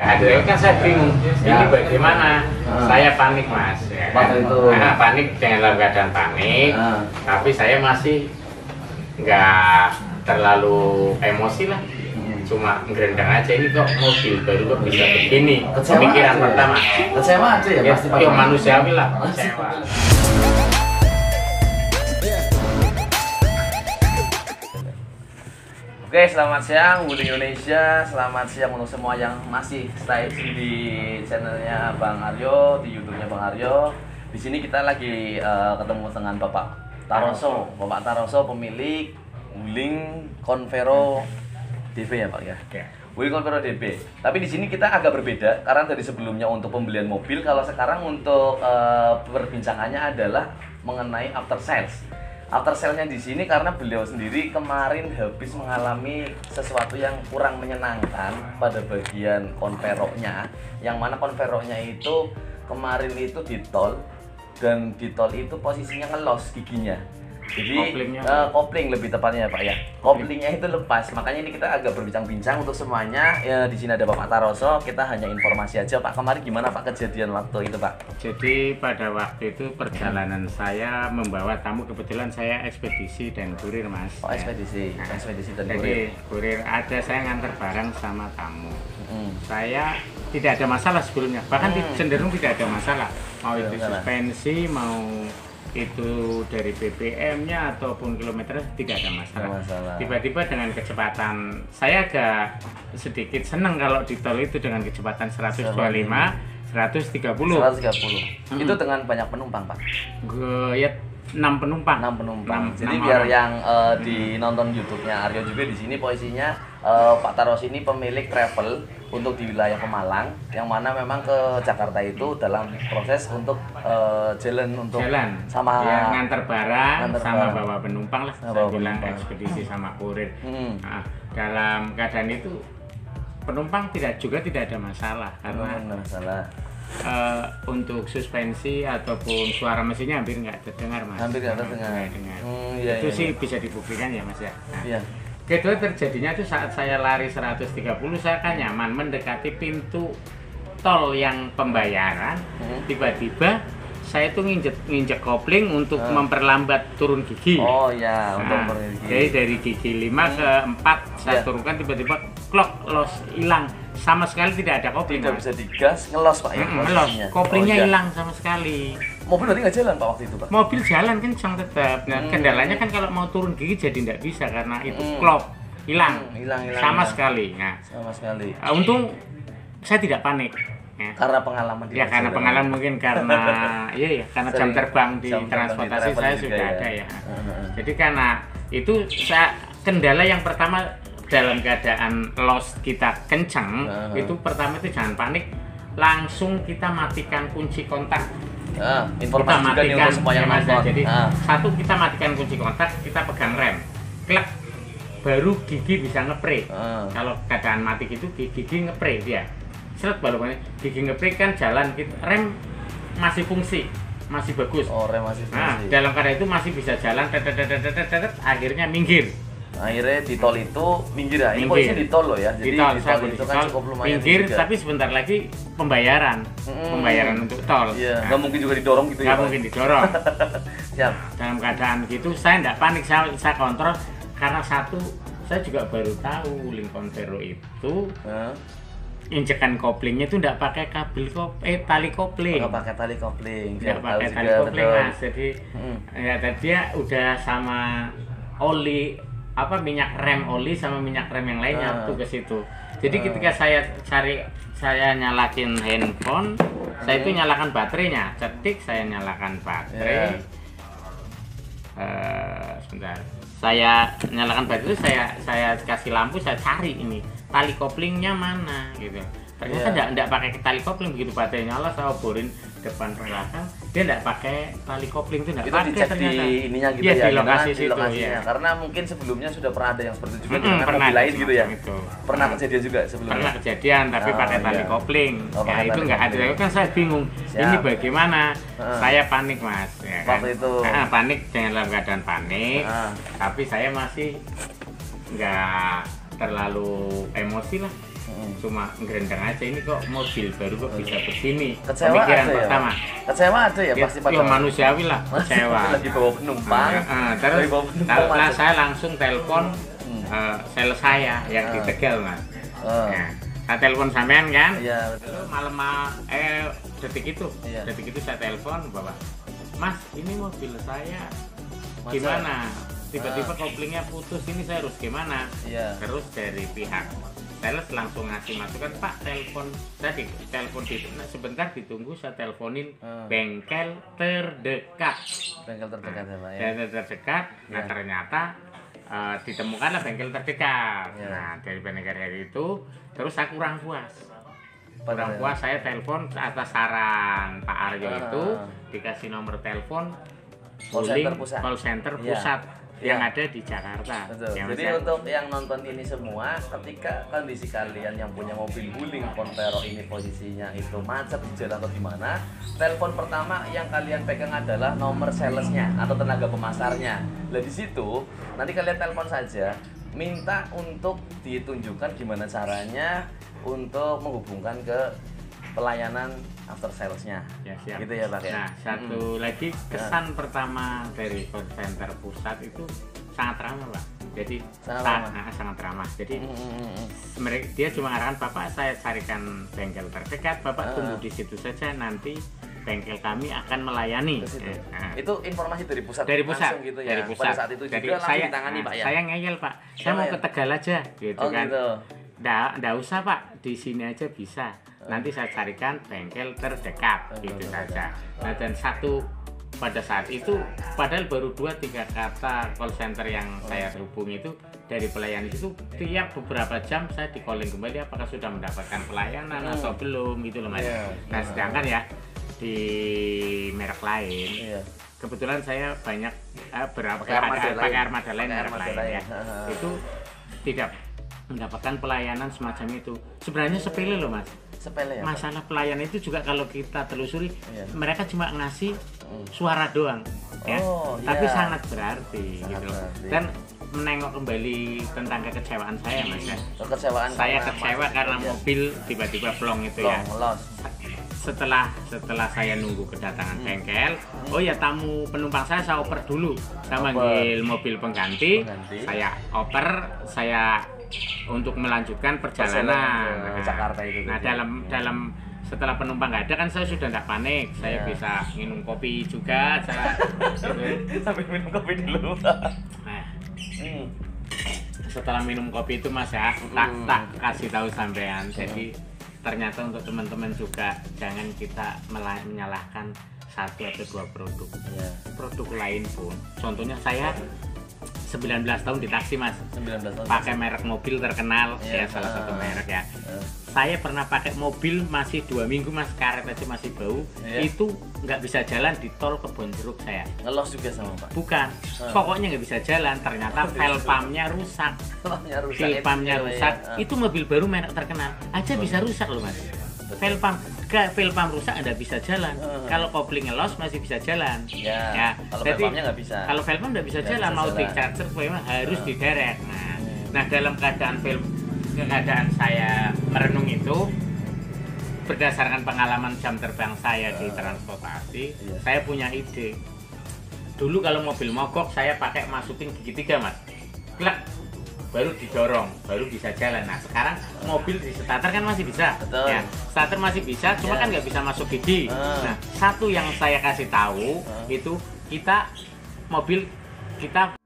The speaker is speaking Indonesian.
Ada kan saya bingung, ini bagaimana? Saya panik mas, ya kan? Panik dengan dalam keadaan panik, tapi saya masih nggak terlalu emosi lah, cuma ngerendang aja ini kok mobil baru kok bisa begini. Pemikiran pertama, kecewa aja ya pasti. Ya manusiawi lah, kecewa. Oke, selamat siang Budi Indonesia, selamat siang untuk semua yang masih stay di channelnya Bang Aryo, di YouTube-nya Bang Aryo. Di sini kita lagi ketemu dengan Bapak Taroso, Bapak Taroso pemilik Wuling Convero DB ya Pak ya. Wuling Convero DB. Tapi di sini kita agak berbeda karena dari sebelumnya untuk pembelian mobil, kalau sekarang untuk perbincangannya adalah mengenai after sales. After sales-nya di sini karena beliau sendiri kemarin habis mengalami sesuatu yang kurang menyenangkan pada bagian Convero-nya, yang mana Convero-nya itu kemarin itu di tol, dan di tol itu posisinya ngelos giginya. Jadi kopling lebih tepatnya ya Pak ya. Koplingnya itu lepas. Makanya ini kita agak berbincang-bincang untuk semuanya. Ya, di sini ada Bapak Taroso. Kita hanya informasi aja Pak. Kemarin gimana Pak kejadian waktu itu Pak? Jadi pada waktu itu perjalanan saya membawa tamu, kebetulan saya ekspedisi dan kurir mas. Oh ekspedisi, ekspedisi dan kurir. Jadi kurir ada, saya nganter barang sama tamu. Saya tidak ada masalah sebelumnya. Bahkan cenderung tidak ada masalah. Mau itu suspensi, mau itu dari BBM-nya ataupun kilometer tidak ada masalah. Tiba-tiba dengan kecepatan, saya agak sedikit senang kalau di tol itu dengan kecepatan 125, 130. Itu dengan banyak penumpang Pak? Ya 6 penumpang. 6 penumpang. Jadi biar yang di nonton YouTube-nya Aryo juga, di sini posisinya Pak Taroso ini pemilik travel untuk di wilayah Pemalang, yang mana memang ke Jakarta itu dalam proses untuk jalan sama ya, nganter barang sama bawa penumpang lah. Saya bilang ekspedisi sama kurir. Nah, dalam keadaan itu penumpang tidak ada masalah karena untuk suspensi ataupun suara mesinnya hampir nggak terdengar mas. Hampir nggak terdengar. Itu sih bisa dibuktikan ya mas ya. Iya. Kedua terjadinya itu saat saya lari 130, saya kan nyaman mendekati pintu tol yang pembayaran. Tiba-tiba saya tuh nginjek kopling untuk memperlambat turun gigi. Oh iya, untuk gigi. Jadi dari gigi 5 ke 4 saya turunkan, tiba-tiba klok, los, hilang. Sama sekali tidak ada kopling. Tidak bisa digas, ngelos Pak ya? Ngelos, koplingnya hilang sama sekali. Mobil berarti nggak jalan Pak waktu itu Pak? Mobil jalan kencang tetap. Nah, kendalanya kan kalau mau turun gigi jadi tidak bisa karena itu klop, hilang sama sekali. Nah, sama sekali. Untung saya tidak panik. Ya. Karena pengalaman ya karena pengalaman mungkin karena karena jam terbang di transportasi saya sudah ada ya. Jadi karena itu kendala yang pertama dalam keadaan los kita kencang, itu pertama itu jangan panik, langsung kita matikan kunci kontak. Informasi kita matikan semua yang nonton. Jadi satu, kita matikan kunci kontak, kita pegang rem, klek, baru gigi bisa ngepre. Kalau keadaan mati itu gigi ngepre dia. Seret baru gigi ngepre kan jalan, rem masih fungsi, masih bagus. Oh, rem masih fungsi. Nah, dalam keadaan itu masih bisa jalan, akhirnya minggir. Akhirnya di tol itu minggir ya. Ini posisinya di tol loh ya. Jadi di tol itu kan cukup lumayan minggir juga. Tapi sebentar lagi pembayaran. Pembayaran untuk tol. Iya, nggak mungkin juga didorong gitu ya. Nggak mungkin didorong. Siap. Dalam keadaan gitu saya nggak panik, saya kontrol karena satu, saya juga baru tahu Wuling Convero itu injekan koplingnya itu nggak pakai tali kopling. Nggak pakai tali kopling. Nggak pakai tali kopling mas. Jadi ya dia udah sama oli minyak rem oli sama minyak rem yang lainnya tuh ke situ. Jadi ketika saya nyalakin handphone, saya itu nyalakan baterainya, cetik, saya nyalakan baterai. Sebentar. Saya nyalakan baterai, saya kasih lampu, saya cari ini tali koplingnya mana gitu. Ternyata enggak pakai tali kopling, begitu baterai nyala saya oborin depan belakang, dia enggak pakai tali kopling, itu enggak pakai ternyata. Di ininya gitu ya, di lokasi situ ya. Karena mungkin sebelumnya sudah pernah ada yang seperti itu juga dengan mobil lain gitu ya. Pernah kejadian juga sebelumnya. Pernah kejadian tapi pakai tali kopling. Ya itu enggak ada. Kan saya bingung. Ini bagaimana? Saya panik, Mas. Ya, kan? Waktu itu panik dengan dalam keadaan panik. Tapi saya masih enggak terlalu emosi lah. Cuma ngerendang aja, ini kok mobil baru kok bisa begini. Kecewa Pemikiran ada pertama. Kecewa ada ya pasti pada. Manusiawi lah, kecewa. Lagi bawa penumpang. Terus saya langsung telepon sales saya yang di Tegal, Mas. Nah, saya telepon sampean kan? Iya, betul. Malam detik itu saya telepon Bapak. Mas, ini mobil saya gimana? Tiba-tiba koplingnya putus, ini saya harus gimana? Terus dari pihak sales langsung ngasih masukan, Pak, telepon sebentar ditunggu, saya teleponin bengkel terdekat. Bengkel terdekat ya, Pak ya. Bengkel terdekat. Nah, ternyata ditemukanlah bengkel terdekat. Nah, dari bengkel itu terus saya kurang puas. Saya telepon atas saran Pak Aryo itu dikasih nomor telepon call center pusat yang ada di Jakarta. Betul. Jadi untuk yang nonton ini semua, ketika kondisi kalian yang punya mobil guling Pontero ini posisinya itu macet di jalan atau di mana, telepon pertama yang kalian pegang adalah nomor salesnya atau tenaga pemasarnya. Nah di situ nanti kalian telepon saja, minta untuk ditunjukkan gimana caranya untuk menghubungkan ke pelayanan after salesnya. Ya, siap. Gitu ya Pak ya. Nah, satu lagi kesan pertama dari call center pusat itu sangat ramah, Pak. Jadi sangat ramah. Jadi dia cuma arahkan, Bapak saya carikan bengkel terdekat, Bapak tunggu di situ saja, nanti bengkel kami akan melayani. Itu informasi dari pusat. Dari pusat. Gitu ya. Dari pusat. Pada saat itu jadi juga saya ditangani, Pak ya. Saya ngeyel, Pak. Saya mau ke Tegal aja gitu kan. Gitu. Nggak usah, Pak, di sini aja bisa. Nanti saya carikan bengkel terdekat, gitu saja. Nah, dan pada saat itu, padahal baru 2-3 kata call center yang saya hubungi itu dari pelayan itu, tiap beberapa jam saya di calling kembali apakah sudah mendapatkan pelayanan atau belum, gitu loh Mas. Nah, sedangkan ya di merek lain, kebetulan saya banyak pakai armada lain, merek lain ya. Itu tidak mendapatkan pelayanan semacam itu. Sebenarnya sepele loh Mas. Sepele ya. Masalah pelayanan itu juga kalau kita telusuri, mereka cuma ngasih suara doang, ya. Tapi sangat berarti, gitu. Dan menengok kembali tentang kekecewaan saya, Mas. Kekecewaan. Saya kecewa karena mobil tiba-tiba plong itu ya. Setelah saya nunggu kedatangan bengkel, oh ya tamu penumpang saya oper dulu. Saya manggil mobil pengganti, saya oper, saya untuk melanjutkan perjalanan ke Jakarta itu. Nah, dalam setelah penumpang nggak ada kan saya sudah nggak panik, saya bisa minum kopi juga, sambil minum kopi dulu. Nah, setelah minum kopi itu Mas ya, tak kasih tahu sampean. Jadi ternyata untuk teman-teman juga jangan kita menyalahkan satu atau dua produk. Produk lain pun, contohnya saya 19 tahun di taksi Mas, 19 tahun pakai merek mobil terkenal ya, salah satu merek ya. Saya pernah pakai mobil masih 2 minggu Mas, karet aja masih bau, itu nggak bisa jalan di tol Kebonjeruk saya. Ngelos juga sama Pak? Bukan, pokoknya nggak bisa jalan, ternyata valve pumpnya rusak. Valve pumpnya rusak, itu mobil baru merek terkenal aja bisa rusak loh Mas. Valve pump rusak Anda bisa jalan. Kalau kopling ngelos masih bisa jalan. Ya. Kalau valve pumpnya nggak bisa. Kalau valve pump nggak bisa jalan, mau di charger memang harus diderek. Nah, dalam keadaan saya merenung itu, berdasarkan pengalaman jam terbang saya di transportasi, saya punya ide. Dulu kalau mobil mogok saya pakai masukin gigi 3 Mas. Klak, baru didorong, baru bisa jalan. Nah sekarang mobil di starter kan masih bisa. Betul. Ya, starter masih bisa, cuma kan nggak bisa masuk gigi. Nah, satu yang saya kasih tahu itu mobil kita